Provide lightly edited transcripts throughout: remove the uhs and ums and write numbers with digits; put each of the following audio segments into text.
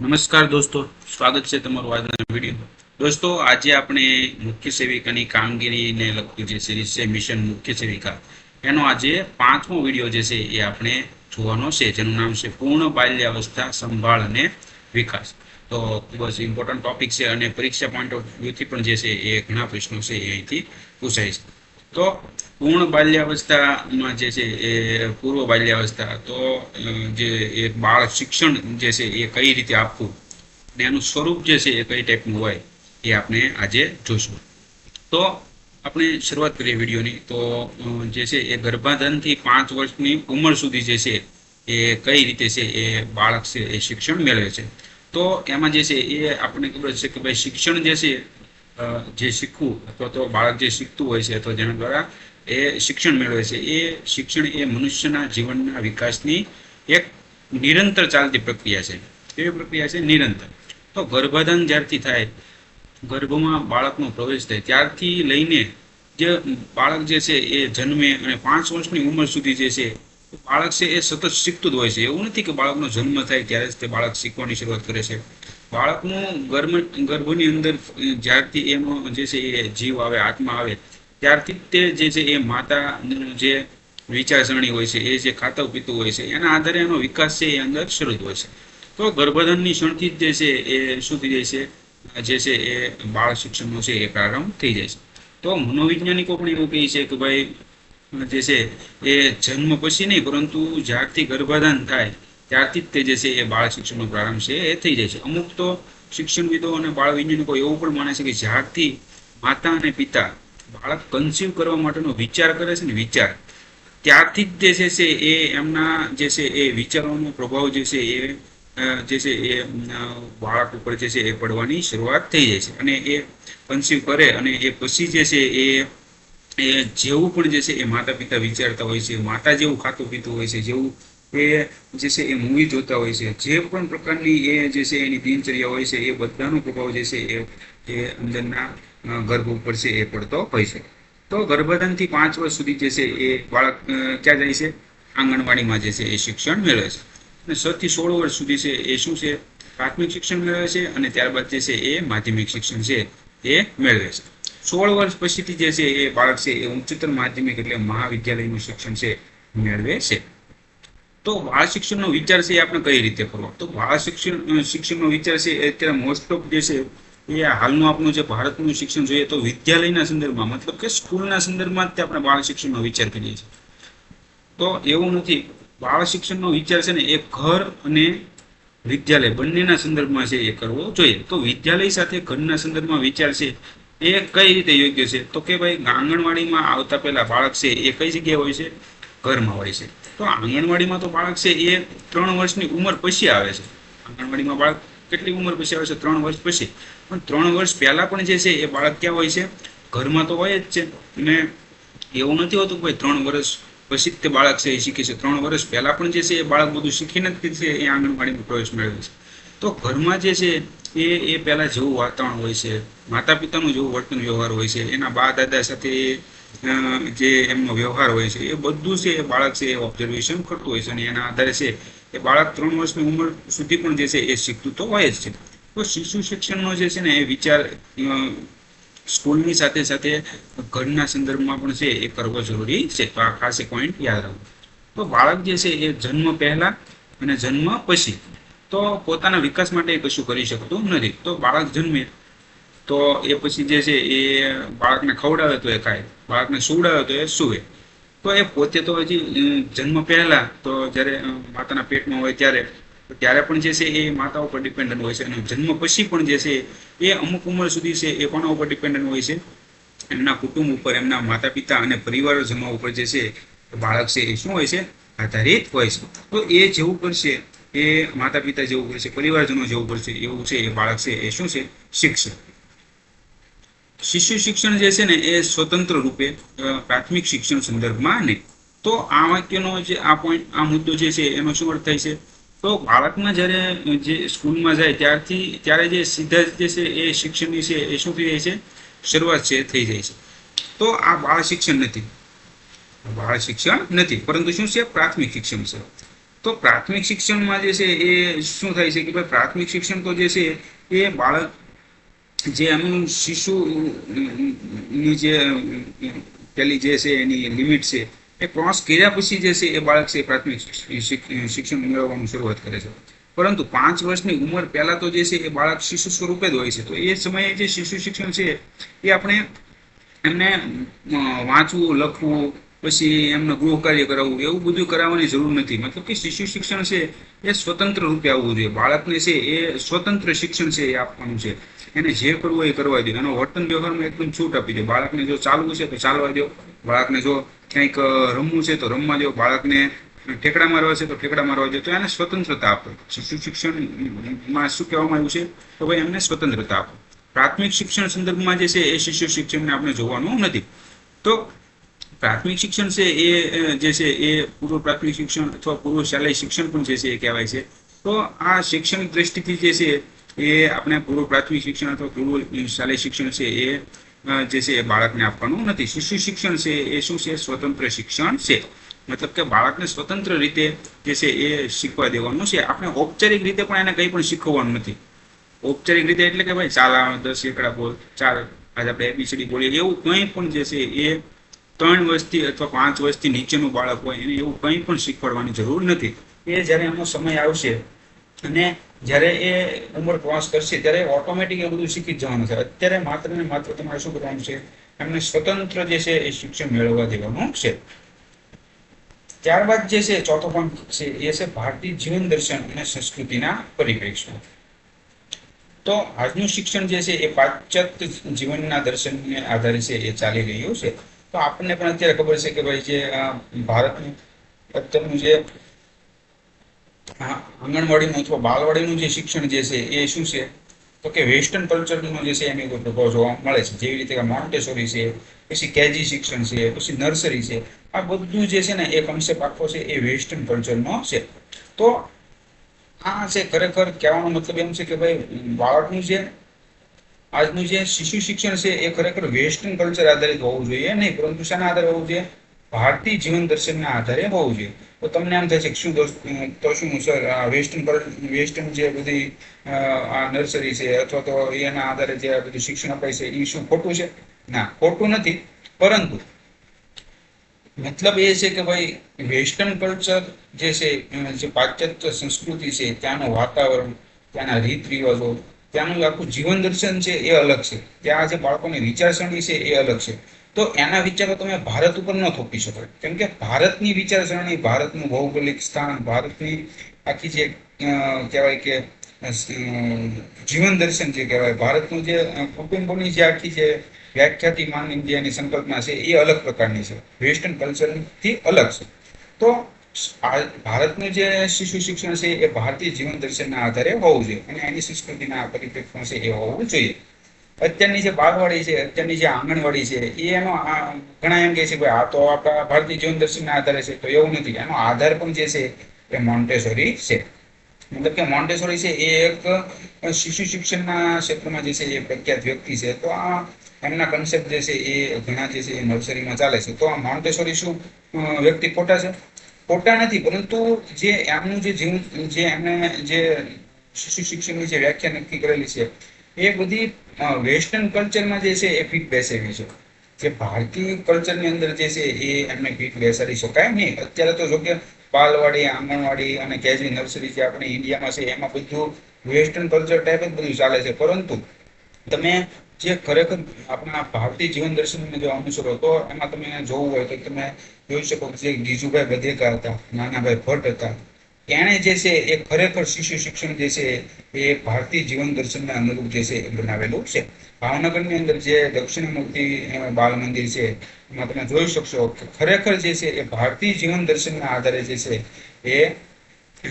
નમસ્કાર દોસ્તો, સ્વાગત છે તમારું આજના વિડીયો. દોસ્તો, આજે આપણે મુખ્ય સેવિકાની કામગીરીને લગતું જે સિરીઝ છે મિશન મુખ્ય સેવિકા, એનો આજે 5મો વિડીયો જે છે એ આપણે જોવાનો છે, જેનું નામ છે પૂર્ણ બાલ્યાવસ્થા સંભાળ અને વિકાસ. તો ખૂબ જ ઇમ્પોર્ટન્ટ ટોપિક છે અને પરીક્ષા પોઈન્ટ ઓફ વ્યૂથી પણ જે છે એ ઘણા પ્રશ્નો છે એ અહીંથી પૂછાય છે. તો પૂર્ણ બાલ્યાવસ્થામાં જે છે એ પૂર્વ બાલ્યાવસ્થા, તો જે એક બાળ શિક્ષણ જે છે એ કઈ રીતે આપવું અને એનું સ્વરૂપ જે છે એ કઈ ટાઈપનું હોય એ આપણે આજે જોઈશું. તો આપણે શરૂઆત કરીએ વિડીયોની. તો જે છે એ ગર્ભાધાનથી 5 વર્ષની ઉંમર સુધી જે છે એ કઈ રીતે છે એ બાળક છે એ શિક્ષણ મેળવે છે. તો એમાં જે છે એ આપણને ખબર છે કે ભાઈ શિક્ષણ જે છે જે શીખવું અથવા તો બાળક જે શીખતું હોય છે અથવા જેના દ્વારા એ શિક્ષણ મેળવે છે, એ શિક્ષણ એ મનુષ્યના જીવનના વિકાસની એક નિરંતર ચાલતી પ્રક્રિયા છે. કેવી પ્રક્રિયા છે? નિરંતર. તો ગર્ભાધાન જ્યારથી થાય, ગર્ભમાં બાળકનો પ્રવેશ થાય ત્યારથી લઈને જે બાળક જે છે એ જન્મે અને 5 વર્ષની ઉંમર સુધી જે છે બાળક છે એ સતત શીખતું જ હોય છે. એવું નથી કે બાળકનો જન્મ થાય ત્યારે જ તે બાળક શીખવાની શરૂઆત કરે છે. બાળકનું ગર્ભની અંદર જ્યારથી એનો જે છે એ જીવ આવે, આત્મા આવે, ત્યારથી તે જે છે એ માતાનું જે વિચારસરણી હોય છે, એ જે ખાતું પીતું હોય છે, એના આધારે એનો વિકાસ છે એ અંદર શરૂ હોય છે. તો ગર્ભાધાનની ક્ષણથી જ જે છે એ શું થઈ જાય છે, જે છે એ બાળ શિક્ષણનો છે એ પ્રારંભ થઈ જાય છે. તો મનોવૈજ્ઞાનિકો પણ એવું કહે છે કે ભાઈ જે છે એ જન્મ પછી નહીં, પરંતુ જ્યારથી ગર્ભાધાન થાય ત્યારથી જ તે જે છે એ બાળ શિક્ષણનો પ્રારંભ છે એ થઈ જાય છે. અમુક તો શિક્ષણવિદો અને બાળ વૈજ્ઞાનિકો એવું પણ માને છે કે જ્યારથી માતા અને પિતા બાળક કન્સીવ કરવા માટેનો વિચાર કરે છે ને, વિચાર, ત્યારથી જ જે છે એ એમના જે છે એ વિચારોનો પ્રભાવ જે છે એ જે છે એ બાળક ઉપર જે છે એ પડવાની શરૂઆત થઈ જાય છે. અને એ કન્સીવ કરે અને એ પછી જે છે એ જેવું પણ જે છે એ માતા પિતા વિચારતા હોય છે, માતા જેવું ખાતું પીતું હોય છે, જેવું એ જે છે એ મૂવી જોતા હોય છે, જે પણ પ્રકારની એ જે છે એની દિનચર્યા હોય છે, એ બધાનો પ્રભાવ જે છે એ અંદરના ગર્ભ ઉપર છે એ પડતો હોય છે. તો ગર્ભાધાનથી 5 વર્ષ સુધી જે છે એ બાળક ક્યાં જાય છે? આંગણવાડીમાં જે છે એ શિક્ષણ મેળવે છે. અને 6 થી 16 વર્ષ સુધી છે એ શું છે? પ્રાથમિક શિક્ષણ મેળવે છે. અને ત્યારબાદ જે છે એ માધ્યમિક શિક્ષણ છે એ મેળવે છે. 16 વર્ષ પછીથી જે છે એ બાળક છે એ ઉચ્ચતર માધ્યમિક એટલે મહાવિદ્યાલયનું શિક્ષણ છે મેળવે છે. તો બાળ શિક્ષણનો વિચાર છે એ આપણે કઈ રીતે કરવો? તો બાળ શિક્ષણનો વિચાર છે એ અત્યારે મોસ્ટ ઓફ જે છે એ હાલનું આપણું જે ભારતનું શિક્ષણ જોઈએ તો વિદ્યાલયના સંદર્ભમાં, મતલબ કે સ્કૂલના સંદર્ભમાં જ આપણે બાળ શિક્ષણનો વિચાર કરીએ છીએ. તો એવું નથી. બાળ શિક્ષણનો વિચાર છે ને એ ઘર અને વિદ્યાલય બંનેના સંદર્ભમાં છે એ કરવો જોઈએ. તો વિદ્યાલય સાથે ઘરના સંદર્ભમાં વિચાર છે એ કઈ રીતે યોગ્ય છે? તો કે ભાઈ આંગણવાડીમાં આવતા પહેલા બાળક છે એ કઈ જગ્યાએ હોય છે? ઘરમાં હોય છે. તો આંગણવાડીમાં તો બાળક છે એ 3 વર્ષની ઉંમર પછી આવે છે. આંગણવાડીમાં બાળક કેટલી ઉંમર પછી આવે છે? 3 વર્ષ પછી. પણ 3 વર્ષ પહેલા પણ જે છે એ બાળક ક્યાં હોય છે? ઘરમાં તો હોય જ છે. અને એવું નથી હોતું કે ભાઈ 3 વર્ષ પછી જ તે બાળક છે એ શીખે છે. 3 વર્ષ પહેલા પણ જે છે એ બાળક બધું શીખીને જ છે એ આંગણવાડીમાં પ્રવેશ મેળવે છે. તો ઘરમાં જે છે એ પહેલા જેવું વાતાવરણ હોય છે, માતા પિતાનું જેવું વર્તન વ્યવહાર હોય છે, એના બા દાદા સાથે જે એમનો વ્યવહાર હોય છે, એ બધું છે એ બાળક છે એ ઓબ્ઝર્વેશન કરતું હોય છે. અને એના આધારે છે એ બાળક 3 વર્ષની ઉંમર સુધી પણ જે છે એ શીખતું તો હોય જ છે. તો શિશુ શિક્ષણનો જે છે ને એ વિચાર સ્કૂલની સાથે સાથે ઘરના સંદર્ભમાં પણ છે એ કરવો જરૂરી છે. તો આ ખાસ એક પોઈન્ટ યાદ રાખો. તો બાળક જે છે એ જન્મ પહેલા અને જન્મ પછી તો પોતાના વિકાસ માટે કશું કરી શકતું નથી. તો બાળક જન્મે તો એ પછી જે છે એ બાળકને ખવડાવે તો એ ખાય, બાળકને સુવડાવે તો એ સુવે. તો એ પોતે તો હજી જન્મ પહેલા તો જ્યારે માતાના પેટમાં હોય ત્યારે પણ જે છે એ માતા ઉપર ડિપેન્ડન્ટ હોય છે. અને જન્મ પછી પણ જે છે એ અમુક ઉંમર સુધી છે એ કોના ઉપર ડિપેન્ડન્ટ હોય છે? એમના કુટુંબ ઉપર, એમના માતા પિતા અને પરિવારજનો ઉપર જે છે બાળક છે એ શું હોય છે? આધારિત હોય છે. તો એ જેવું કરશે, એ માતા પિતા જેવું કરશે, પરિવારજનો જેવું કરશે, એવું છે એ બાળક છે એ શું છે? શીખશે. શિશુ શિક્ષણ જે છે ને એ સ્વતંત્ર રૂપે પ્રાથમિક શિક્ષણ સંદર્ભમાં નહીં. તો આ વાક્યનો જે આ પોઈન્ટ, આ મુદ્દો જે છે એનો શું અર્થ થાય છે? તો બાળકમાં જ્યારે જે સ્કૂલમાં જાય ત્યારે જે સીધા જે છે એ શિક્ષણની છે એ શું થઈ જાય છે? શરૂઆત છે થઈ જાય છે. તો આ બાળ શિક્ષણ નથી, પરંતુ શું છે? પ્રાથમિક શિક્ષણ છે. તો પ્રાથમિક શિક્ષણમાં જે છે એ શું થાય છે કે ભાઈ પ્રાથમિક શિક્ષણ તો જે છે એ બાળક જે એમનું શિશુની જે પેલી જે છે એની લિમિટ છે એ ક્રોસ કર્યા પછી જે છે એ બાળક છે પ્રાથમિક શિક્ષણ મેળવવાનું શરૂઆત કરે છે. પરંતુ 5 વર્ષની ઉંમર પહેલા તો જે છે એ બાળક શિશુ સ્વરૂપે જ હોય છે. તો એ સમયે જે શિશુ શિક્ષણ છે એ આપણે એમને વાંચવું, લખવું, પછી એમને ગૃહ કાર્ય કરાવવું એવું બધું કરાવવાની જરૂર નથી. મતલબ કે શિશુ શિક્ષણ છે એ સ્વતંત્ર રૂપે આવવું જોઈએ. બાળકને છે એ સ્વતંત્ર શિક્ષણ છે એ આપવાનું છે. એને જે કરવું હોય એ કરવા દો. એનો વર્તન વ્યવહારમાં એકદમ છૂટ આપી દો. બાળકને જો ચાલવું છે તો ચાલવા દો, બાળકને જો ક્યાંક રમવું છે તો રમવા દો, બાળકને ઠેકડા મારવા છે તો ઠેકડા મારવા દો. તો એને સ્વતંત્રતા આપો. શિશુ શિક્ષણમાં શું કહેવામાં આવ્યું છે તો ભાઈ એમને સ્વતંત્રતા આપો. પ્રાથમિક શિક્ષણ સંદર્ભમાં જે છે એ શિશુ શિક્ષણને આપણે જોવાનું નથી. તો પ્રાથમિક શિક્ષણ છે એ જે છે એ પૂર્વ પ્રાથમિક શિક્ષણ અથવા પૂર્વ શાલેય શિક્ષણ પણ જે છે એ કહેવાય છે. તો આ શૈક્ષણિક દ્રષ્ટિથી જે છે એ આપણે પૂર્વ પ્રાથમિક શિક્ષણ અથવા પૂર્વ શાલેય શિક્ષણ છે એ જે છે એ બાળકને આપવાનું નથી. શિશુ શિક્ષણ છે એ શું છે? સ્વતંત્ર શિક્ષણ છે. મતલબ કે બાળકને સ્વતંત્ર રીતે જે છે એ શીખવા દેવાનું છે. આપણે ઔપચારિક રીતે પણ એને કંઈ પણ શીખવવાનું નથી. ઔપચારિક રીતે એટલે કે ભાઈ ચાલ 10 એકડા બોલ, ચાલ આજે આપણે ABCD બોલીએ, એવું કંઈ પણ જે છે એ 3 વર્ષથી અથવા 5 વર્ષથી નીચેનું બાળક હોય એને એવું કંઈ પણ શીખવાડવાની જરૂર નથી. એ જ્યારે એનો સમય આવશે અને જ્યારે એ ઉંમર ક્રોસ કરશે ત્યારે ઓટોમેટિક એ બધું શીખી જ જવાનું છે. અત્યારે માત્ર ને માત્ર તમારે શું કરવાનું છે? એમને સ્વતંત્ર જે છે એ શિક્ષણ મેળવવા દેવાનું છે. ત્યારબાદ જે છે ચોથો પોઈન્ટ છે એ છે ભારતીય જીવન દર્શન અને સંસ્કૃતિના પરિપ્રેક્ષ્યમાં. તો આજનું શિક્ષણ જે છે એ પાશ્ચાત્ય જીવનના દર્શનને આધારે છે એ ચાલી રહ્યું છે. તો આપણને પણ અત્યારે ખબર છે કે ભાઈ જે ભારતનું અત્યારનું જે આંગણવાડીનું અથવા બાલવાડીનું જે શિક્ષણ જે છે એ શું છે તો કે વેસ્ટર્ન કલ્ચરનો જે છે એની ઉપર પ્રભાવ જોવા મળે છે. જેવી રીતે કે મોન્ટેસોરી છે, પછી કેજી શિક્ષણ છે, પછી નર્સરી છે, આ બધું જે છે ને એ કન્સેપ્ટ આખો છે એ વેસ્ટર્ન કલ્ચરનો છે. તો આ છે ખરેખર કહેવાનો મતલબ એમ છે કે ભાઈ બાળકનું જે આજનું જે શિશુ શિક્ષણ છે એ ખરેખર વેસ્ટર્ન કલ્ચર આધારિત હોવું જોઈએ નહીં, પરંતુ શાના આધારે હોવું જોઈએ? ભારતીય જીવન દર્શનના આધારે હોવું જોઈએ. તો તમને એમ થાય છે કે શું તો શું સર વેસ્ટર્ન જે બધી આ નર્સરી છે અથવા તો એના આધારે જે બધું શિક્ષણ અપાય છે એ શું ખોટું છે? ના, ખોટું નથી. પરંતુ મતલબ એ છે કે ભાઈ વેસ્ટર્ન કલ્ચર જે છે, જે પાશ્ચાત્ય સંસ્કૃતિ છે, ત્યાંનું વાતાવરણ, ત્યાંના રીત રિવાજો, ત્યાંનું આખું જીવન દર્શન છે એ અલગ છે. ત્યાં જે બાળકોની વિચારસરણી છે એ અલગ છે. તો એના વિચારો તમે ભારત ઉપર ન થોપી શકો. કેમ કે ભારતની વિચારસરણી, ભારતનું ભૌગોલિક સ્થાન, ભારતની આખી જે કહેવાય કે જીવન દર્શન જે કહેવાય, ભારતનું જે કુટુંબોની જે આખી જે વ્યાખ્યાતિમાન ઇન્ડિયાની સંકલ્પના છે એ અલગ પ્રકારની છે, વેસ્ટર્ન કલ્ચરથી અલગ છે. તો ભારતનું જે શિશુ શિક્ષણ છે એ ભારતીય જીવન દર્શનના આધારે હોવું જોઈએ અને એની સંસ્કૃતિના પરિપ્રેક્ષમાં છે એ હોવું જોઈએ. અત્યારની જે બાલવાડી છે, અત્યારની જે આંગણવાડી છે એનો ઘણા એમ કહે છે કે આ તો આપણા ભારતીય જીવન દર્શનના આધારે છે. તો એવું નથી. એનો આધાર પણ જે છે એ મોન્ટેસોરી છે. મતલબ કે મોન્ટેસોરી છે એ એક શિશુ શિક્ષણના ક્ષેત્રમાં જે છે એ પ્રખ્યાત વ્યક્તિ છે. તો આ એમના કન્સેપ્ટ જે છે એ ઘણા જે છે એ નર્સરીમાં ચાલે છે. તો આ મોન્ટેસોરી શું વ્યક્તિ ખોટા છે? ખોટા નથી. પરંતુ જે એમનું જે જીવન, જે એમને જે શિશુ શિક્ષણની જે વ્યાખ્યા નક્કી કરેલી છે એ બધી વેસ્ટર્ન કલ્ચરમાં જે છે એ ફિટ બેસેલી છે. જે ભારતીય કલ્ચરની અંદર જે છે એ એમને ફિટ બેસાડી શકાય નહીં. અત્યારે તો જો કે બાલવાડી, આંગણવાડી અને કેજી નર્સરી જે આપણે ઇન્ડિયામાં છે એમાં બધું વેસ્ટર્ન કલ્ચર ટાઈપ જ બધું ચાલે છે. પરંતુ તમે જે ખરેખર આપણા ભારતીય જીવન દર્શનને જો અનુસરો તો એમાં તમે જોવું હોય તો તમે જોઈ શકો જે ગીજુભાઈ બધેકા હતા, નાનાભાઈ ભટ્ટ હતા, એણે જે છે એ ખરેખર શિશુ શિક્ષણ જે છે એ ભારતીય જીવન દર્શનને અનુરૂપ જે છે એ બનાવેલું છે. ભાવનગરની અંદર જે દક્ષિણામૂર્તિ બાલ મંદિર છે એમાં તમે જોઈ શકશો કે ખરેખર જે છે એ ભારતીય જીવન દર્શનના આધારે જે છે એ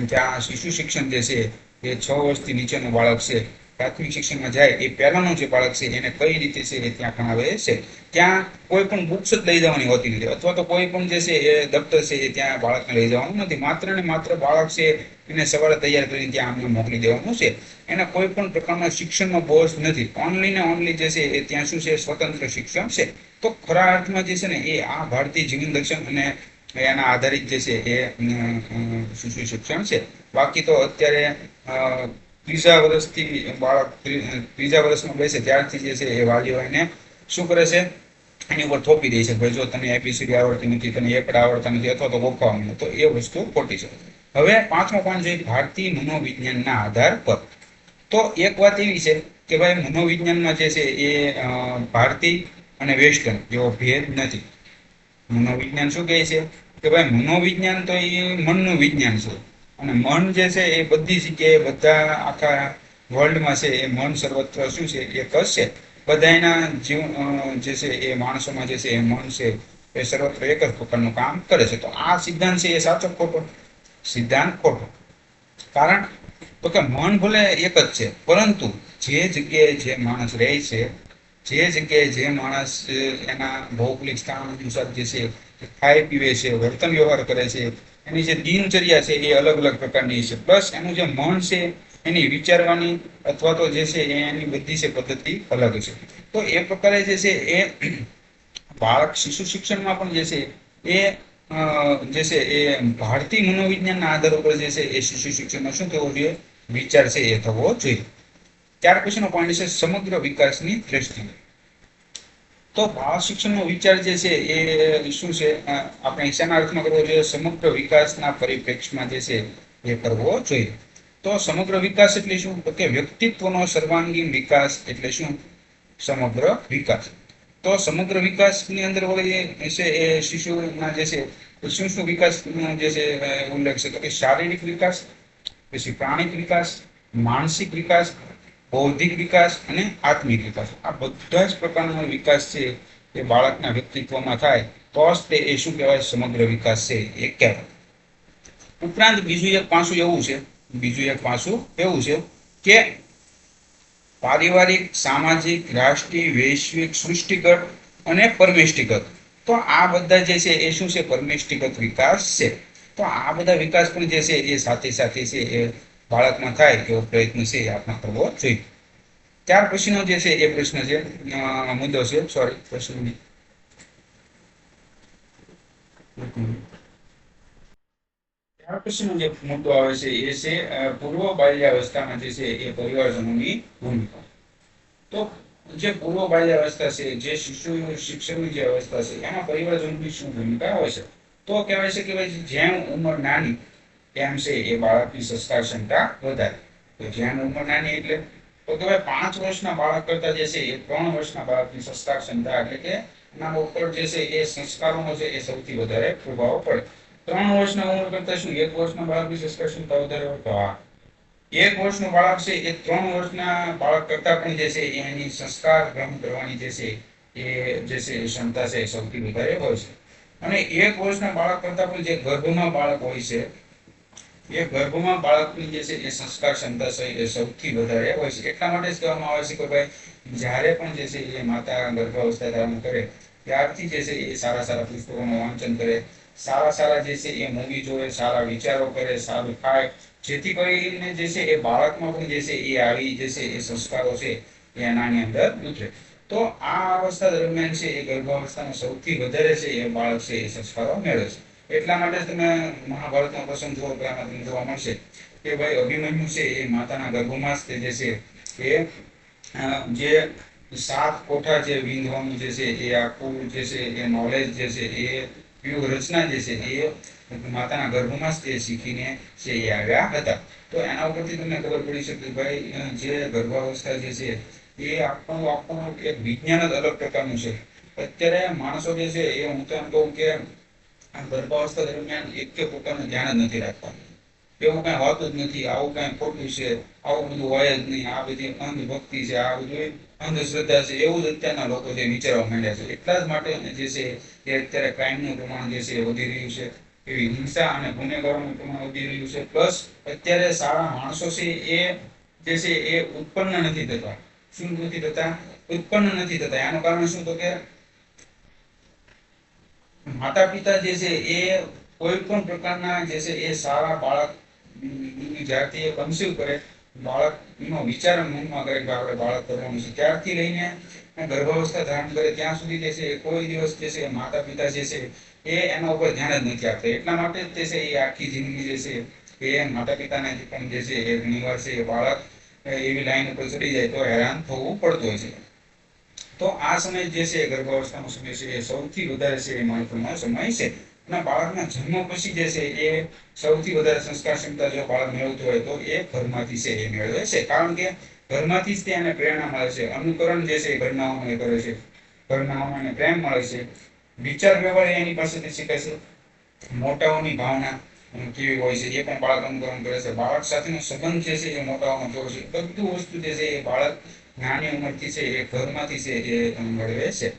ત્યાં શિશુ શિક્ષણ જે છે એ 6 વર્ષથી નીચેનું બાળક છે પ્રાથમિક શિક્ષણમાં જાય એ પહેલાનું જે બાળક છે એને કઈ રીતે છે એ ત્યાં ભણાવે છે. ત્યાં કોઈ પણ બુક્સ જ લઈ જવાની હોતી નથી, અથવા તો કોઈ પણ જે છે એ દફતર છે એ ત્યાં બાળકને લઈ જવાનું નથી. માત્ર ને માત્ર બાળક છે એને સવારે તૈયાર કરીને ત્યાં અમને મોકલી દેવાનું છે. એને કોઈ પણ પ્રકારના શિક્ષણનો બોજ નથી. ઓનલી ને ઓનલી જે છે એ ત્યાં શું છે? સ્વતંત્ર શિક્ષણ છે. તો ખરા અર્થમાં જે છે ને એ આ ભારતીય જીવન દર્શન અને એના આધારિત જે છે એ શિશુ શિક્ષણ છે. બાકી તો અત્યારે ત્રીજા વર્ષથી બાળક ત્રીજા વર્ષમાં બેસે ત્યારથી જે છે એ વાલીઓ એને શું કરે છે, એની ઉપર થોપી દે છે ભાઈ જો તને એબીસીડી આવડતી નથી, તને એકડા આવડતા નથી, અથવા તો ગોખવા માંડે, તો એ વસ્તુ ખોટી છે. હવે પાંચમો પોઈન્ટ જોઈએ ભારતીય મનોવિજ્ઞાનના આધાર પર. તો એક વાત એવી છે કે ભાઈ મનોવિજ્ઞાનમાં જે છે એ ભારતીય અને વેસ્ટર્ન જેવો ભેદ નથી. મનોવિજ્ઞાન શું કહે છે કે ભાઈ મનોવિજ્ઞાન તો એ મનનું વિજ્ઞાન છે, અને મન જે છે એ બધી જગ્યાએ બધા આખા વર્લ્ડમાં છે એ મન સર્વત્ર શું છે એક જ છે. બધાના જીવ જે છે એ માણસોમાં જે છે એ મન છે એ સર્વત્ર એક જ પ્રકારનું કામ કરે છે. તો આ સિદ્ધાંત છે એ સાચો ખોટો? સિદ્ધાંત ખોટો. કારણ તો કે મન ભલે એક જ છે, પરંતુ જે જગ્યાએ જે માણસ રહે છે, જે જગ્યાએ જે માણસ એના ભૌગોલિક સ્થાન અનુસાર જે છે ખાય પીવે છે, વર્તન વ્યવહાર કરે છે, એની જે દિનચર્યા છે એ અલગ અલગ પ્રકારની છે. પ્લસ એનું જે મન છે એની વિચારવાની અથવા તો જે છે એની બધી છે પદ્ધતિ અલગ છે. તો એ પ્રકારે જે છે એ બાળક શિશુ શિક્ષણમાં પણ જે છે એ જે છે એ ભારતીય મનોવિજ્ઞાનના આધાર ઉપર જે છે એ શિશુ શિક્ષણમાં શું થવું જોઈએ, વિચાર છે એ થવો જોઈએ. ત્યાર પછીનો પોઈન્ટ છે સમગ્ર વિકાસની દ્રષ્ટિએ. તો બાળ શિક્ષણનો વિચાર જે છે એ શું છે, આપણે શેના અર્થમાં કરવો જોઈએ, સમગ્ર વિકાસના પરિપ્રેક્ષમાં જે છે એ કરવો જોઈએ. તો સમગ્ર વિકાસ એટલે શું, તો કે વ્યક્તિત્વનો સર્વાંગીણ વિકાસ એટલે શું, સમગ્ર વિકાસ. તો સમગ્ર વિકાસની અંદર વળી છે એ શિશુના જે છે શું શું વિકાસ જે છે ઉલ્લેખ છે, તો કે શારીરિક વિકાસ, પછી પ્રાણિક વિકાસ, માનસિક વિકાસ, બૌદ્ધિક વિકાસ અને આત્મિક વિકાસ. આ બધા જ પ્રકારનો વિકાસ છે એ બાળકના વ્યક્તિત્વમાં થાય તો જ તે એ શું કહેવાય, સમગ્ર વિકાસ છે એ કહેવાય. ઉપરાંત બીજું એક પાસું એવું છે, કે પારિવારિક, સામાજિક, રાષ્ટ્રીય, વૈશ્વિક, સૃષ્ટિગત અને પરમેષ્ટિગત. તો આ બધા જે છે એ શું છે, પરમેષ્ટિગત વિકાસ છે. તો આ બધા વિકાસ પણ જે છે એ સાથે સાથે છે એ બાળકમાં થાય એવો પ્રયત્ન છે એ આપણે કરવો જોઈએ. ત્યાર પછીનો જે છે એ પ્રશ્ન છે, મુદ્દો છે, સોરી પ્રશ્ન ત્યાર પછીનો જે મુદ્દો આવે છે એ છે પૂર્વ બાલ્યાવસ્થામાં જે છે એ પરિવારજનોની ભૂમિકા. તો જે પૂર્વ બાલ્યાવસ્થા છે, જે શિશુ શિક્ષણની જે અવસ્થા છે, એમાં પરિવારજનોની શું ભૂમિકા હોય છે? તો કહેવાય છે કે ભાઈ જેમ ઉંમર નાની એમ છે એ બાળકની સંસ્કાર ક્ષમતા વધારે. તો જેમ ઉંમર નાની એટલે તો કે ભાઈ 5 વર્ષના બાળક કરતા જે છે એ 3 વર્ષના બાળકની સંસ્કાર ક્ષમતા એટલે કે એના ઉપર જે છે એ સંસ્કારોનો છે એ સૌથી વધારે પ્રભાવ પડે. 3 વર્ષના ઉંમર કરતા શું 1 વર્ષના બાળકની સંસ્કાર ક્ષમતા વધારે હોય? તો હા, 1 વર્ષનું બાળક છે એ 3 વર્ષના બાળક કરતા પણ જે છે એની સંસ્કાર ગ્રહણ કરવાની જે છે એ જે છે ક્ષમતા છે એ સૌથી વધારે હોય છે. અને 1 વર્ષના બાળક કરતા પણ જે ગર્ભમાં બાળક હોય છે એ ગર્ભમાં બાળકની જે છે એ સંસ્કાર ક્ષમતા છે એ સૌથી વધારે હોય છે. એટલા માટે જ કહેવામાં આવે છે કે ભાઈ જ્યારે પણ જે છે એ માતા ગર્ભાવસ્થા ધારણ કરે ત્યારથી જે છે એ સારા સારા પુસ્તકોનું વાંચન કરે, સારા સારા જે છે એ મૂવી જોવે, સારા વિચારો કરે, સારું ખાય, જેથી કરીને જે છે એ બાળકમાં પણ જે છે એ આવી જે છે એ સંસ્કારો છે એ એનાની અંદર ઉતરે. તો આ અવસ્થા દરમિયાન છે એ ગર્ભાવસ્થામાં સૌથી વધારે છે એ બાળક છે એ સંસ્કારો મેળવે છે. એટલા માટે તમે મહાભારતનો પ્રસંગ જુઓ તો એમાં તમને જોવા મળશે કે ભાઈ અભિમન્યુ છે એ માતાના ગર્ભમાં જ જે છે એ જે 7 કોઠા જે વિંધવાનું જે છે એ આખું જે છે એ નોલેજ જે છે એ વ્યૂહ રચના જે છે એ માતાના ગર્ભમાં જ શીખીને છે એ આવ્યા હતા. તો એના ઉપરથી તમને ખબર પડી શકે કે ભાઈ જે ગર્ભાવસ્થા જે છે એ આખું એક વિજ્ઞાન જ અલગ પ્રકારનું છે. અત્યારે માણસો જે છે એ હું તો એમ કહું કે ગર્ભાવસ્થા દરમિયાન એક કે પોતાનું ધ્યાન જ નથી રાખતા. એવું કઈ હોતું જ નથી, આવું કઈ ખોટું છે, આવું બધું હોય જ નહીં, આ બધી અંધભક્તિ છે, આ બધું અંધશ્રદ્ધા છે, એવું જ અત્યારના લોકો જે વિચારવા માંડ્યા છે. એટલા જ માટે જે છે એ અત્યારે ક્રાઇમનું પ્રમાણ જે છે એ વધી રહ્યું છે, એવી હિંસા અને ગુનેગારોનું પ્રમાણ વધી રહ્યું છે. પ્લસ અત્યારે સારા માણસો છે એ જે છે એ ઉત્પન્ન નથી થતા. શું નથી થતા? ઉત્પન્ન નથી થતા. એનું કારણ શું? તો કે માતા પિતા જે છે એ કોઈ પણ પ્રકારના જે છે એ સારા બાળક જ્યારથી એ કન્સીવ કરે બાળકનો વિચાર મનમાં કરે કે આપણે બાળક કરવાનું છે, ત્યારથી લઈને ગર્ભાવસ્થા ધારણ કરે ત્યાં સુધી જે છે કોઈ દિવસ જે છે માતા પિતા જે છે એ એના ઉપર ધ્યાન જ નથી આપતા. એટલા માટે જ જે છે એ આખી જિંદગી જે છે એ માતા પિતાને પણ જે છે એ ઘણીવાર છે એ બાળક એવી લાઈન ઉપર ચડી જાય તો હેરાન થવું પડતું હોય છે. તો આ સમય જે છે ગર્ભાવસ્થાનો સમય છે એ સૌથી વધારે છે એ મહત્વનો સમય છે. અને બાળકના જન્મ પછી જે છે એ સૌથી વધારે સંસ્કાર ક્ષમતા જો બાળક મેળવતું હોય તો એ ઘરમાંથી છે એ મેળવે છે. કારણ કે ઘરમાંથી જ તેને પ્રેરણા મળે છે, અનુકરણ જે છે એ ઘરનાઓને એ કરે છે, ઘરનાઓને પ્રેમ મળે છે, વિચાર વ્યવહાર એની પાસેથી શીખે છે, મોટાઓની ભાવના કેવી હોય છે એ પણ બાળક અનુકરણ કરે છે, બાળક સાથેનો સંબંધ જે છે એ મોટાઓનો કેવો છે, બધું વસ્તુ જે છે એ બાળક નાની ઉંમરથી છે એ ઘરમાંથી છે એ મેળવે છે.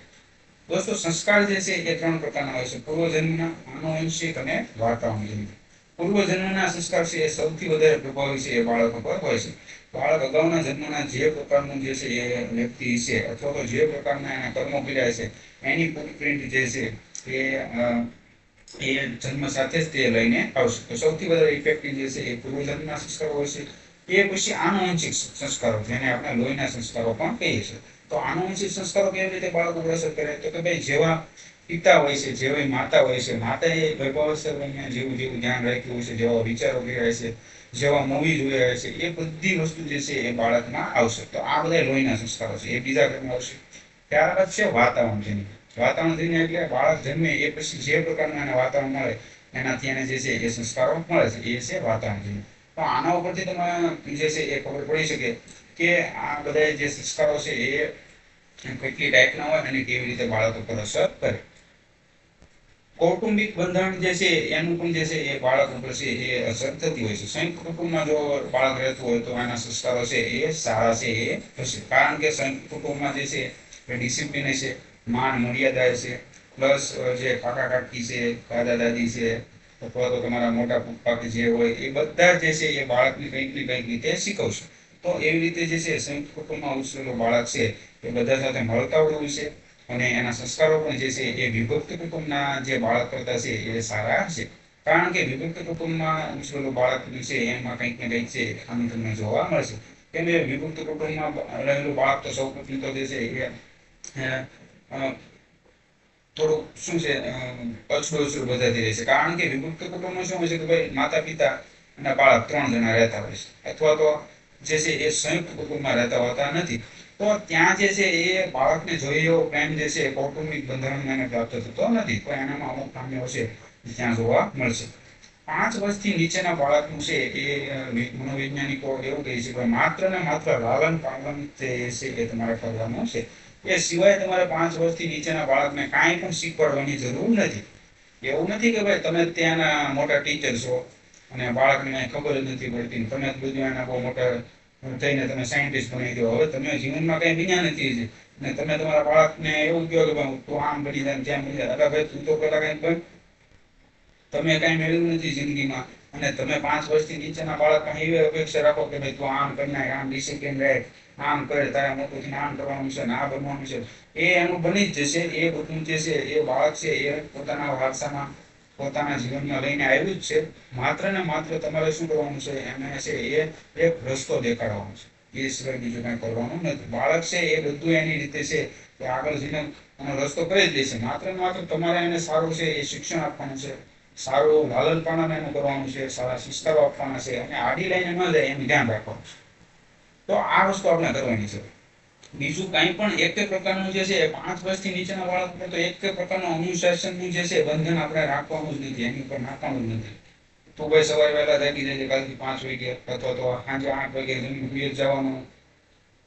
દોસ્તો, સંસ્કાર જે છે એ ત્રણ પ્રકારના હોય છે: પૂર્વજન્મના, આનુવંશિક અને વાતાવરણજન્ય. પૂર્વજન્મના સંસ્કાર છે એ સૌથી વધારે પ્રભાવી છે એ બાળક ઉપર હોય છે. બાળક અગાઉના જન્મના જે પ્રકારનું જે છે એ વ્યક્તિ છે અથવા તો જે પ્રકારના એના કર્મો કર્યા છે એની ફૂટપ્રિન્ટ જે છે એ જન્મ સાથે જ તે લઈને આવશે. તો સૌથી વધારે ઇફેક્ટિવ જે છે એ પૂર્વજન્મના સંસ્કારો હોય છે. એ પછી આનુવંશિક સંસ્કારો, જેને આપણે લોહીના સંસ્કારો પણ કહીએ છીએ. તો આનુવંશિક સંસ્કારો કેવી રીતે બાળકો પર અસર કરે? તો કે ભાઈ જેવા પિતા હોય છે, જેવી માતા હોય છે, માતાએ ગર્ભાવસ્થા દરમિયાન જેવું જેવું ધ્યાન રાખ્યું હોય છે, જેવા વિચારો કર્યા છે, જેવા મૂવી જોયા છે, એ બધી વસ્તુ જે છે એ બાળકમાં આવશે. તો આ બધા લોહીના સંસ્કારો છે એ બીજા ઘરમાં આવશે. ત્યારબાદ છે વાતાવરણજન્ય. વાતાવરણજન્ય એટલે બાળક જન્મે એ પછી જે પ્રકારનું એને વાતાવરણ મળે એનાથી એને જે છે એ સંસ્કારો મળે છે, એ છે વાતાવરણજન્ય. તો આના ઉપરથી તમે જે છે એ ખબર પડી શકે કે આ બધા જે સંસ્કારો છે એ કેટલી ટાઈપના હોય અને કેવી રીતે બાળકો પર અસર કરે. કૌટુંબિક બંધારણ જે છે એનું પણ જે છે એ બાળક ઉપર છે એ અસર થતી હોય છે. સંયુક્ત કુટુંબમાં જો બાળક રહેતું હોય તો એના સંસ્કારો છે એ સારા છે એ થશે. કારણ કે સંયુક્ત કુટુંબમાં જે છે એ ડિસિપ્લિન છે, માન મર્યાદા છે, પ્લસ જે કાકા કાકી છે, દાદા દાદી છે, અથવા તો તમારા મોટા પપ્પા કે જે હોય એ બધા જે છે એ બાળકને કંઈક ને કંઈક રીતે શીખવશે. તો એવી રીતે જે છે સંયુક્ત કુટુંબમાં ઉછરેલું બાળક છે એ બધા સાથે મળતા હોય છે અને એના સંસ્કારો પણ જે છે એ વિભક્ત કુટુંબના જે બાળક કરતા છે એ સારા છે. કારણ કે વિભક્ત કુટુંબમાં ઉછરેલું બાળક છે એમાં કંઈક ને કંઈક છે ખામી તમને જોવા મળશે. કેમ કે વિભક્ત કુટુંબમાં રહેલું બાળક તો સૌ પ્રથમ તો જે છે એ થોડુંક શું છે અછડું બધાથી રહેશે. કારણ કે વિભક્ત કુટુંબમાં શું હોય છે કે ભાઈ માતા પિતા અને બાળક ત્રણ જણા રહેતા હોય છે, અથવા તો જે છે એ સંયુક્ત કુટુંબમાં રહેતા હોતા નથી. તો ત્યાં જે છે એ બાળકને જોઈએ એવો પ્રેમ જે છે કૌટુંબિક બંધારણમાં એને પ્રાપ્ત થતો નથી. તો એનામાં અમુક ખામીઓ છે ત્યાં જોવા મળશે. 5 વર્ષથી નીચેના બાળકનું છે એ મનોવૈજ્ઞાનિકો એવું કહે છે કે માત્ર ને માત્ર લાલન પાલન જે છે એ તમારે કરવાનું છે. એ સિવાય તમારે 5 વર્ષથી નીચેના બાળકને કાંઈ પણ શીખવાડવાની જરૂર નથી. એવું નથી કે ભાઈ તમે ત્યાંના મોટા ટીચર છો અને બાળકને કાંઈ ખબર જ નથી પડતી, તમે જ બધું એના બહુ મોટા થઈને તમે સાયન્ટિસ્ટ બની દો. હવે તમે જીવનમાં કંઈ વિજ્ઞાન નથી ને તમે તમારા બાળકને એવું કહો કે ભાઈ તું આમ બની જાય ત્યાં બની જાય. અરે ભાઈ તું તો પેલા કંઈ બન, તમે કાંઈ મેળવ્યું નથી જિંદગીમાં અને તમે 5 વર્ષથી નીચેના બાળકને એવી અપેક્ષા રાખો કે ભાઈ તું આમ કરી નાખ, આમ ડિસિપ્લિન રહે, આમ કરે, તારે મોટું થઈને આમ કરવાનું છે ને આ બનવાનું છે. એ એનું બની જ જશે. એ બધું જે છે એ બાળક છે એ પોતાના વારસામાં પોતાના જીવનમાં લઈને આવ્યું જ છે. માત્ર ને માત્ર તમારે શું કરવાનું છે, એને છે એ એક રસ્તો દેખાડવાનો છે. એ સિવાય બીજું કાંઈ કરવાનું નથી. બાળક છે એ બધું એની રીતે છે કે આગળ જઈને એનો રસ્તો કરી જ દેશે. માત્ર ને માત્ર તમારે એને સારું છે એ શિક્ષણ આપવાનું છે, સારું લાલન પાલન એનું કરવાનું છે, સારા સંસ્કારો આપવાના છે અને આડી લાઈને ન જાય એનું ધ્યાન રાખવાનું છે. તો આ વસ્તુ આપણે કરવાની છે. બીજું કાંઈ પણ એક પ્રકારનું જે છે 5 વર્ષથી નીચેના બાળક ઉપર તો એક પ્રકારનું અનુશાસનનું જે છે બંધન આપણે રાખવાનું જ નથી, એની ઉપર નાખવાનું જ નથી. તું ભાઈ સવારે વહેલા જાગી જાય કાલથી 5 વાગે, અથવા તો સાંજે 8 વાગે જમીન જવાનું,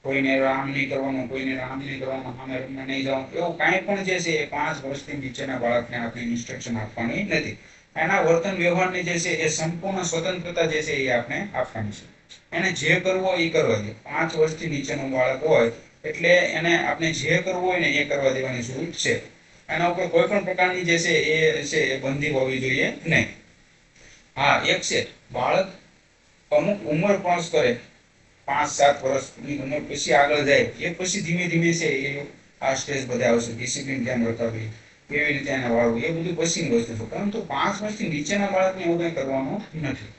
કોઈને આમ નહીં કરવાનું, કોઈને આમ નહીં કરવાનું, સામે રમવા નહીં જવાનું, એવું કાંઈ પણ જે છે એ 5 વર્ષથી નીચેના બાળકને આપણે ઇન્સ્ટ્રક્શન આપવાની નથી. એના વર્તન વ્યવહારની જે છે એ સંપૂર્ણ સ્વતંત્રતા જે છે એ આપણે આપવાની છે. એને જે કરવું હોય એ કરવા દે. 5 વર્ષથી નીચેનું બાળક હોય એટલે એને આપણે જે કરવું હોય ને એ કરવા દેવાની જરૂર છે. એના ઉપર કોઈ પણ પ્રકારની જે છે એ બંધી હોવી જોઈએ નહીં. હા, એક છે બાળક અમુક ઉંમર પાસ કરે, 5-7 વર્ષની ઉંમર પછી આગળ જાય, એ પછી ધીમે ધીમે છે એ આ સ્ટેજ બધા આવશે. ડિસિપ્લિન કેમ રખાવી, કેવી રીતે એને વાળવું, એ બધું પછીની વસ્તુ છે. પરંતુ 5 વર્ષથી નીચેના બાળકને એવું કંઈ કરવાનું નથી.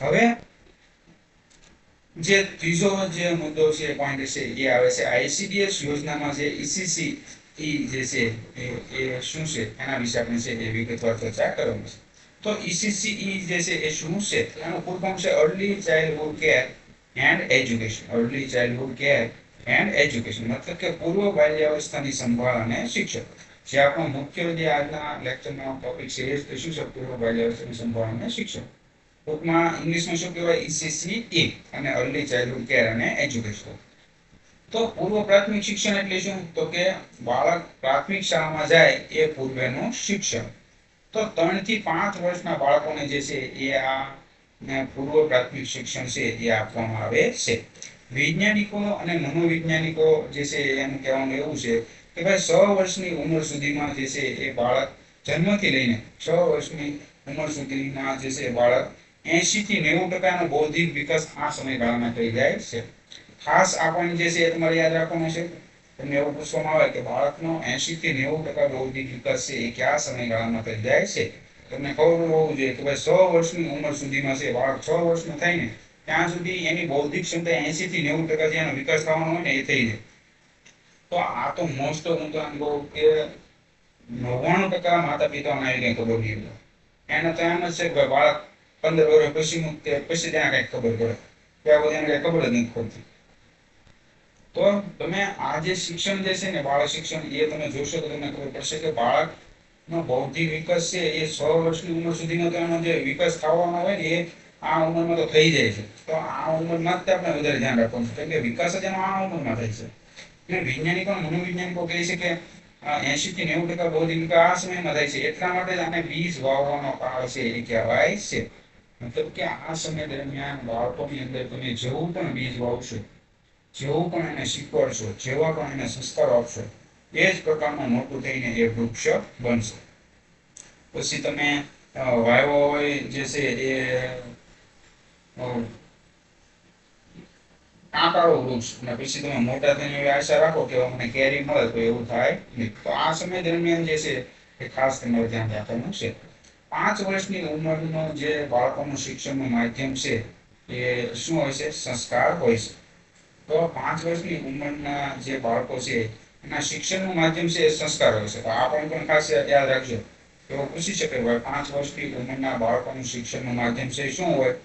હવે જે ત્રીજો જે મુદ્દો છે પોઈન્ટ છે એ આવે છે આઈસીડીએસ યોજનામાં જે ઈસીસી જે છે એ શું છે એના વિશે આપણે છે એ વિગતવાર ચર્ચા કરવાની છે. તો ઈસીસી જે છે એ શું છે એનું ફૂલ ફોર્મ છે early childhood care and education. Early childhood care and education મતલબ કે પૂર્વ બાલ્યાવસ્થાની સંભાળ અને શિક્ષણ. જે આપણો મુખ્ય જે આજના લેક્ચરનો ટોપિક છે એ શું છે પૂર્વ બાલ્યાવસ્થાની સંભાળ અને શિક્ષણ. ટૂંકમાં ઇંગ્લિશમાં શું કહેવાય ઈસીસી અને અર્લી ચાઇલ્ડહુડ કેર અને એજ્યુકેશન. તો પૂર્વ પ્રાથમિક શિક્ષણ એટલે શું તો કે બાળક પ્રાથમિક શાળામાં જાય એ પૂર્વેનું શિક્ષણ. તો 3 થી 5 વર્ષના બાળકોને જે છે એ આ પૂર્વ પ્રાથમિક શિક્ષણ છે એ આપવામાં આવે છે. વૈજ્ઞાનિકો અને મનોવૈજ્ઞાનિકો જે છે એનું કહેવાનું એવું છે કે ભાઈ 6 વર્ષની ઉંમર સુધીમાં જે છે એ બાળક જન્મથી લઈને 6 વર્ષની ઉંમર સુધીમાં જે છે બાળક 80 થી 90% બૌદ્ધિક વિકાસ આ સમયગાળામાં થઈ જાય છે. ખાસ આ પોઈન્ટ જે છે એ તમારે યાદ રાખવાનો છે. તમને એવું પૂછવામાં આવે કે બાળકનો 80 થી 90% બૌદ્ધિક વિકાસ છે એ કયા સમયગાળામાં થઈ જાય છે. તમને ખબર હોવું જોઈએ કે ભાઈ 100 વર્ષની ઉંમર સુધીમાં છે બાળક 6 વર્ષનું થાય ને ત્યાં સુધી એની બૌદ્ધિક ક્ષમતા 80 થી 90% જે એનો વિકાસ થવાનો હોય ને એ થઈ જાય. તો આ તો મોસ્ટ ઓફ હું તો આમ કહું કે 99% માતા પિતાઓને આવી કઈ ખબર નહીં હોય. એને તો એમ જ છે કે બાળક 15 વર્ષ પછી ત્યાં કઈ ખબર પડે ત્યાં સુધી એને કઈ ખબર જ નથી પડતી. તો તમે આ જે શિક્ષણ જે છે ને બાળ શિક્ષણ એ તમે જોશો તો તમને ખબર પડશે કે બાળકનો બૌદ્ધિક વિકાસ છે એ 6 વર્ષની ઉંમર સુધીનો તો એનો જે વિકાસ થવાનો હોય ને એ આ ઉંમરમાં તો થઈ જાય છે. તો આ ઉંમરમાં જ આપણે વધારે ધ્યાન રાખવાનું છે કેમ કે વિકાસ જ એનો આ ઉંમરમાં થાય છે. અને વૈજ્ઞાનિકો મનોવૈજ્ઞાનિકો કહે છે કે 80 થી 90% બૌદ્ધિક વિકાસ આ સમયમાં થાય છે. એટલા માટે જ આને બીજ વાવવાનો કાળ છે એ કહેવાય છે. મતલબ કે આ સમય દરમિયાન બાળકોની અંદર તમે જેવું પણ બીજ વાવશો જેવું પણ એને શીખવાડશો જેવા પણ એને સંસ્કારો આપશો એ જ પ્રકારનું મોટું થઈને એ વૃક્ષ બનશે. પછી તમે વાવ્યો હોય જે છે એ કાંટાળો વૃક્ષ અને પછી તમે મોટા થઈને એવી આશા રાખો કે મને કેરી મળે તો એવું થાય નહીં. તો આ સમય દરમિયાન જે છે એ ખાસ તમારે ધ્યાન રાખવાનું છે. 5 વર્ષની ઉંમરનો જે બાળકોનું શિક્ષણનું માધ્યમ છે એ શું હોય છે સંસ્કાર હોય છે. તો 5 વર્ષની ઉંમરના જે બાળકો છે એના શિક્ષણનું માધ્યમ છે એ સંસ્કાર હોય છે. તો આ પણ ખાસ યાદ રાખજો. એવો પૂછી શકે ભાઈ 5 વર્ષની ઉંમરના બાળકોનું શિક્ષણનું માધ્યમ છે શું હોય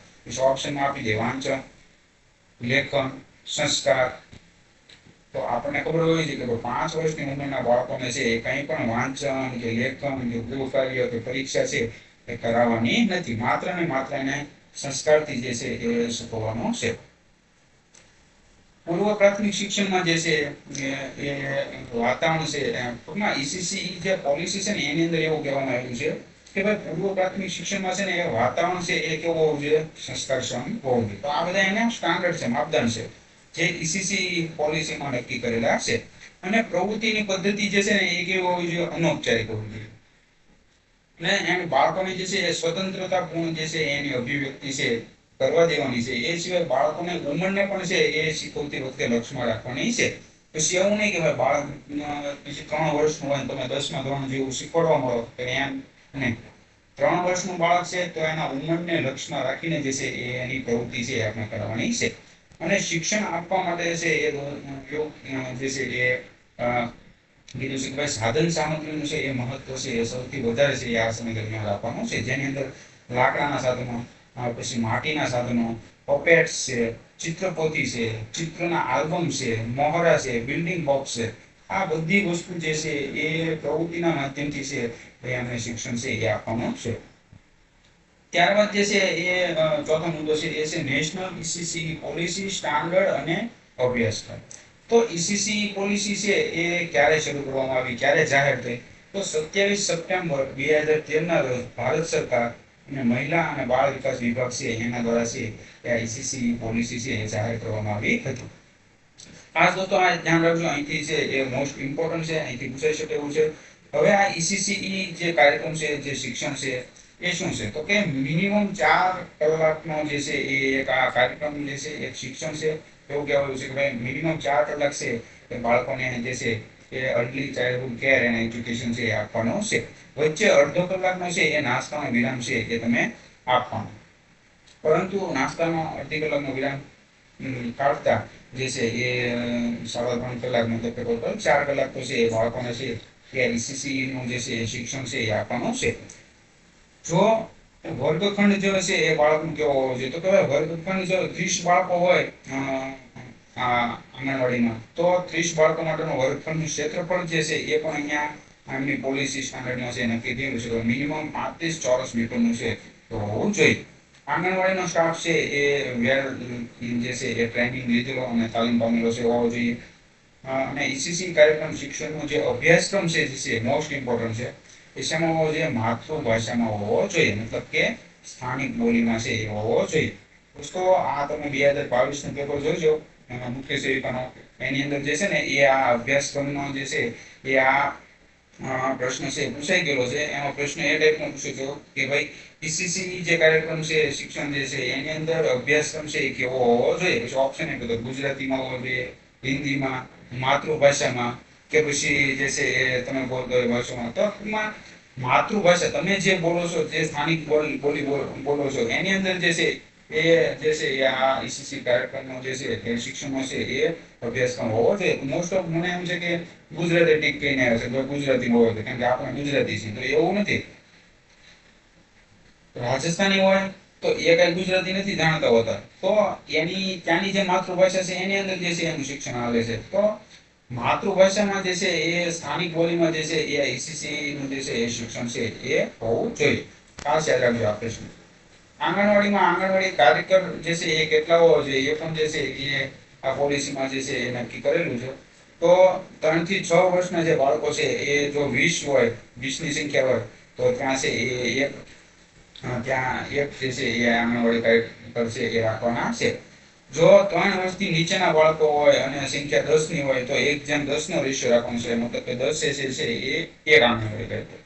ઓપ્શનમાં આપી દે વાંચન લેખન સંસ્કાર. તો આપણને ખબર હોય છે કે 5 વર્ષની ઉંમરના બાળકોને છે એ કંઈ પણ વાંચન કે લેખન કે ગૃહ કાર્ય કે પરીક્ષા છે એ કરાવવાની નથી. માત્ર ને માત્ર એને સંસ્કારથી જે છે એ શીખવવાનું છે. પૂર્વ પ્રાથમિક શિક્ષણમાં જે છે એ વાતાવરણ છે ટૂંકમાં ઈસીસી જે પોલિસી છે ને એની અંદર એવું કહેવામાં આવ્યું છે કે ભાઈ પૂર્વ પ્રાથમિક શિક્ષણમાં છે ને એ વાતાવરણ છે એ કેવું હોવું જોઈએ સંસ્કારક્ષમ હોવું જોઈએ. તો આ બધા એને સ્ટાન્ડર્ડ છે માપદંડ છે જે ઈસીસી પોલિસીમાં નક્કી કરેલા છે. અને પ્રવૃત્તિની પદ્ધતિ જે છે ને એ કેવી હોવી જોઈએ અનૌપચારિક હોવી જોઈએ. અને એમ બાળકોની જે છે એ સ્વતંત્રતાપૂર્ણ જે છે એની અભિવ્યક્તિ છે કરવા દેવાની છે. એ સિવાય બાળકોને ઉંમરને પણ છે એ શીખવતી વખતે લક્ષ્યમાં રાખવાની છે. પછી એવું નહીં કે ભાઈ બાળક પછી 3 વર્ષનું હોય તમે 10મા ધોરણ જેવું શીખવાડવા મળો કે એમ નહીં. 3 વર્ષનું બાળક છે તો એના ઉંમરને લક્ષ્યમાં રાખીને જે છે એ એની પ્રવૃત્તિ છે એ આપણે કરવાની છે. અને શિક્ષણ આપવા માટે છે એ જે છે એ કીધું છે કે ભાઈ સાધન સામગ્રીનું છે એ મહત્વ છે એ સૌથી વધારે છે એ આ સમય દરમિયાન રાખવાનું છે. જેની અંદર લાકડાના સાધનો પછી માટીના સાધનો પપેટ્સ છે ચિત્રપોથી છે ચિત્રના આલ્બમ છે મોહરા છે બિલ્ડિંગ બોક્સ છે આ બધી વસ્તુ જે છે એ પ્રવૃત્તિના માધ્યમથી છે એ અમને શિક્ષણ છે એ આપવાનું છે. ત્યારબાદ જે છે એ ચોથો મુદ્દો છે એ છે નેશનલ ઈસીસી પોલિસી સ્ટાન્ડર્ડ અને અભ્યાસક્રમ. તો ઈસીસી પોલિસી છે એ ક્યારે શરૂ કરવામાં આવી ક્યારે જાહેર થઈ તો 27 સપ્ટેમ્બર 2013 ના રોજ ભારત સરકાર અને મહિલા અને બાળ વિકાસ વિભાગ છે એના દ્વારા છે એ આઈસીસી પોલિસી છે એ જાહેર કરવામાં આવી હતી. ખાસ દોસ્તો આ ધ્યાન રાખજો અહીંથી છે એ મોસ્ટ ઇમ્પોર્ટન્ટ છે અહીંથી પૂછાઈ શકે એવું છે. હવે આ ઈસીસી જે કાર્યક્રમ છે જે શિક્ષણ છે એ શું છે તો કે મિનિમમ 4 કલાકનો જે છે એ એક આ કાર્યક્રમ જે છે એક શિક્ષણ છે. એવું કહેવાયું છે કે ભાઈ મિનિમમ 4 કલાક છે એ બાળકોને જે છે એ early childhood care and education છે એ આપવાનો છે. વચ્ચે અડધો કલાકનો છે એ નાસ્તાનો વિરામ છે એ તમે આપવાનો. પરંતુ નાસ્તાનો અડધી કલાકનો વિરામ કાઢતા જે છે એ 3.5 કલાકનો તો ટોટલ 4 કલાક તો છે એ બાળકોને છે એ ઈસીસી નું જે છે શિક્ષણ છે એ આપવાનું છે. જો વર્ગખંડ જે છે એ બાળકનો કેવો હોવો જોઈએ, તો કે વર્ગખંડ જો 30 બાળકો હોય આંગણવાડીમાં, તો 30 બાળકો માટેનો વર્ગખંડનું ક્ષેત્રફળ જે છે એ પણ અહીંયા આમની પોલિસી સ્ટાન્ડર્ડમાં છે નક્કી થયેલું છે. મિનિમમ 35 ચોરસ મીટરનું છે તો હોવું જોઈએ. આંગણવાડીનો સ્ટાફ છે એ જે છે એ ટ્રેનિંગ લીધેલો અને તાલીમ પામેલો છે હોવો જોઈએ. અને ઈસીસી કાર્યક્રમ શિક્ષણનો જે અભ્યાસક્રમ છે જે છે મોસ્ટ ઇમ્પોર્ટન્ટ છે, એ શેમાં હોવો જોઈએ? માતૃભાષામાં હોવો જોઈએ, મતલબ કે સ્થાનિક બોલીમાં છે એ હોવો જોઈએ. દોસ્તો આ તમે 2022 નું પેપર જોજો મુખ્ય સેવિકાનો, એની અંદર જે છે ને એ આ અભ્યાસક્રમનો જે છે એ આ પ્રશ્ન છે પૂછાઈ ગયેલો છે. એનો પ્રશ્ન એ ટાઈપનો પૂછ્યો કે ભાઈ ઈસીસી જે કાર્યક્રમ છે શિક્ષણ જે છે એની અંદર અભ્યાસક્રમ છે એ કેવો હોવો જોઈએ. પછી ઓપ્શન એ બધો ગુજરાતીમાં હોવો જોઈએ, હિન્દીમાં, માતૃભાષામાં, કે પછી જે છે એ તમે બોલતો હોય ભાષામાં. તો ટૂંકમાં માતૃભાષા તમે જે બોલો છો, જે સ્થાનિક બોલી બોલો છો, એની અંદર જે છે એ જે છે એ આ ઈસીસી કાર્યક્રમનો જે છે એ શિક્ષણનો છે એ અભ્યાસક્રમ હોવો જોઈએ. મોસ્ટ ઓફ મને એમ છે કે ગુજરાતી ટીક કહીને આવે છે, ગુજરાતી હોવો જોઈએ, કેમ કે આપણે ગુજરાતી છીએ. તો એવું નથી. રાજસ્થાની હોય તો એ કઈ ગુજરાતી નથી જાણતા હોતા, તો એની ત્યાંની જે માતૃભાષા છે એની અંદર જે છે એનું શિક્ષણ આવે છે. તો માતૃભાષામાં જે છે એ સ્થાનિક બોલીમાં જે છે એ ઈસીસી નું જે છે એ શિક્ષણ છે એ હોવું જોઈએ. ખાસ યાદ રાખજો આ પ્રશ્ન. આંગણવાડીમાં આંગણવાડી કાર્યકર જે છે એ કેટલા હોવા જોઈએ એ પણ જે છે એ આ પોલિસીમાં જે છે એ નક્કી કરેલું છે. તો 3 થી 6 વર્ષના જે બાળકો છે એ જો 20 હોય, 20 ની સંખ્યા હોય, તો ત્યાં છે એ ત્યાં એક જે છે એ આંગણવાડી કાર્યકર છે એ રાખવાના છે. જો 3 વર્ષથી નીચેના બાળકો હોય અને સંખ્યા 10 ની હોય, તો 1:10 નો રેશિયો રાખવાનો છે, મતલબ કે 10 છે એ એક આંગણવાડી કાર્યકર.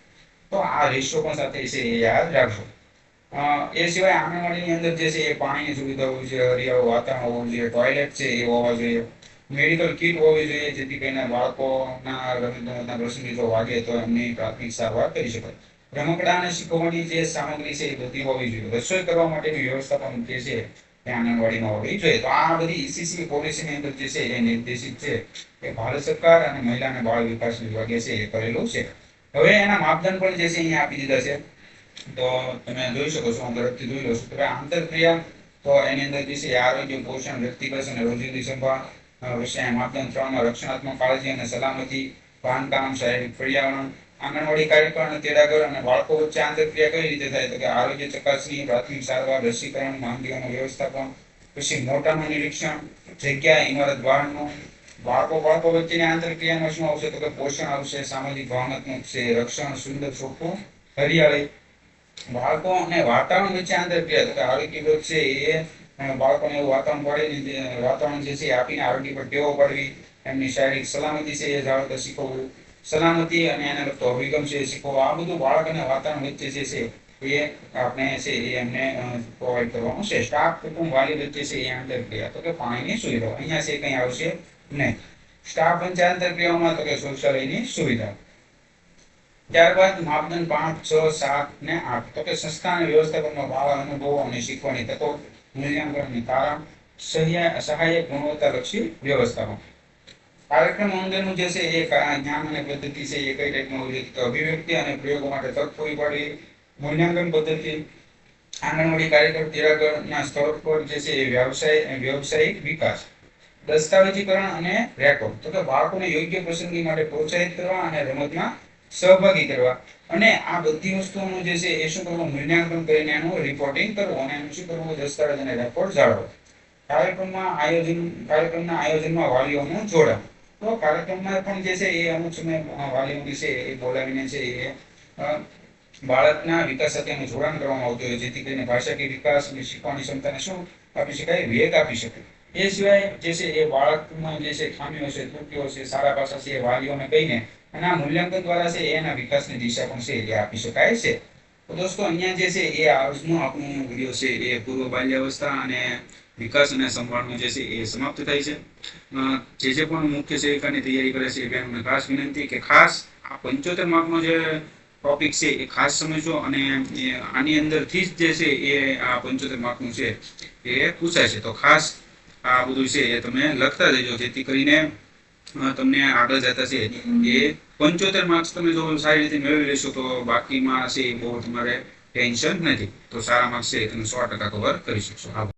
તો આ રેશિયો પણ સાથે છે એ યાદ રાખજો. એ સિવાય આંગણવાડીની અંદર જે છે એ પાણીની સુવિધા હોવી જોઈએ, હરિયાળું વાતાવરણ હોવું જોઈએ, ટોયલેટ છે એ હોવા જોઈએ, મેડિકલ કીટ હોવી જોઈએ, જેથી કરીને બાળકોના રમતગમતના પ્રસંગે જો વાગે તો એમની પ્રાથમિક સારવાર કરી શકાય. રમકડાં અને શીખવવાની જે સામગ્રી છે એ બધી હોવી જોઈએ. રસોઈ કરવા માટેની વ્યવસ્થા પણ જે છે એ આંગણવાડીમાં હોવી જોઈએ. તો આ બધી ઈસીસી પોલિસીની અંદર જે છે એ નિર્દેશિત છે એ ભારત સરકાર અને મહિલા અને બાળ વિકાસ વિભાગે છે એ કરેલું છે. હવે એના માપદંડ પણ જે છે અહીંયા આપી દીધા છે. તો તમે જોઈ શકો છો, હું ઝડપથી જોઈ લઉં છું. આંતરક્રિયા, તો એની અંદર જે છે આરોગ્ય, પોષણ, વ્યક્તિગત અને રોજિંદી સંભાળ વિશે માપદંડ 3 રક્ષણાત્મક કાળજી અને સલામતી, બાંધકામ, શારીરિક પર્યાવરણ, આંગણવાડી કાર્યકર અને તેડાગર અને બાળકો વચ્ચે આંતરક્રિયા કઈ રીતે થાય, તો કે આરોગ્ય ચકાસણી, પ્રાથમિક સારવાર, રસીકરણ, માંદગીઓનું વ્યવસ્થાપન, પછી મોટાનું નિરીક્ષણ, જગ્યા, ઇમારત બહારનું, બાળકો વચ્ચેની આંતરક્રિયામાં શું આવશે, તો કે પોષણ આવશે, સામાજિક ભાવનાત્મક છે, રક્ષણ, સુંદર, ચોખ્ખું, હરિયાળી, બાળકો અને વાતાવરણ વચ્ચે આંતરક્રિયા, તો કે આરોગ્ય છે એ બાળકોને એવું વાતાવરણ જે છે આપીને આરોગ્ય પર ટેવો પાડવી, એમની શારીરિક સલામતી છે એ જાળવતા શીખવવું, સલામતી અને એને લગતો અભિગમ છે એ શીખવો. આ બધું બાળક અને વાતાવરણ વચ્ચે જે છે એ આપણે છે એ એમને પ્રોવાઈડ કરવાનું છે. સ્ટાફ, કુટુંબ, વાલી વચ્ચે છે એ આંતરક્રિયા, તો કે પાણીની સુવિધા અહીંયા છે કઈ આવશે નહીં. સ્ટાફ વચ્ચે આંતરક્રિયામાં, તો કે શૌચાલયની સુવિધા. ત્યારબાદ માપદંડ 5, 6, 7 ને 8, તો કે સંસ્થા અને વ્યવસ્થાપનમાં બાળ અનુભવો અને શીખવાની તકો, મૂલ્યાંકનની તારણ, સહાયક ગુણવત્તાલક્ષી વ્યવસ્થાપન. કાર્યક્રમ અંગેનું જે છે એ જ્ઞાન અને પદ્ધતિ છે એ કઈ ટાઈપનું હોવી જોઈએ, તો અભિવ્યક્તિ અને પ્રયોગો માટે તક પૂરી પાડવી. મૂલ્યાંકન પદ્ધતિ, આંગણવાડી કાર્યકર તેડાગરના સ્થળ પર જે છે એ વ્યવસાયિક વિકાસ, દસ્તાવેજીકરણ અને રેકોર્ડ, તો કે બાળકોને યોગ્ય પસંદગી માટે પ્રોત્સાહિત કરવા અને રમતમાં સહભાગી કરવા. અને આ બધી વસ્તુઓનું જે છે એ શું કરવું, મૂલ્યાંકન કરીને એનું રિપોર્ટિંગ કરવું અને એનું શું કરવું, દસ્તાવેજ અને રેકોર્ડ જાળવવો. કાર્યક્રમના આયોજનમાં વાલીઓનું જોડાણ, તો કાર્યક્રમમાં પણ જે છે એ અમુક સમય વાલીઓની છે એ બોલાવીને છે એ બાળકના વિકાસ સાથે એનું જોડાણ કરવામાં આવતું હોય, જેથી કરીને ભાષાકીય વિકાસ અને શીખવાની ક્ષમતાને શું આપી શકાય, વેગ આપી શકે. એ સિવાય જે છે એ બાળકમાં જે છે ખામીઓ છે, ત્રુટીઓ છે, સારા પાસા છે એ વાલીઓને કહીને અને આ મૂલ્યાંકન દ્વારા છે એના વિકાસની દિશા પણ છે એ આપી શકાય છે. તો દોસ્તો અહીંયા જે છે એ આજનો આપણો વિડીયો છે એ પૂર્વ બાલ્યાવસ્થા અને વિકાસ અને સંભાળનું જે છે એ સમાપ્ત થાય છે. જે પણ મુખ્ય સેવિકાની તૈયારી કરે છે એ બેનને ખાસ વિનંતી કે ખાસ આ 75 માર્કનો જે ટોપિક છે એ ખાસ સમજો, અને આની અંદરથી જ જે છે એ આ 75 માર્કનું છે એ પૂછાય છે. તો ખાસ આ બધું છે એ તમે લખતા જજો, જેથી કરીને તમને આગળ જતા છે એ 75 માર્ક્સ તમે જો સારી રીતે મેળવી લેશો તો બાકીમાં છે એ બહુ તમારે ટેન્શન નથી. તો સારા માર્ક્સ છે તમે 100% કવર કરી શકશો.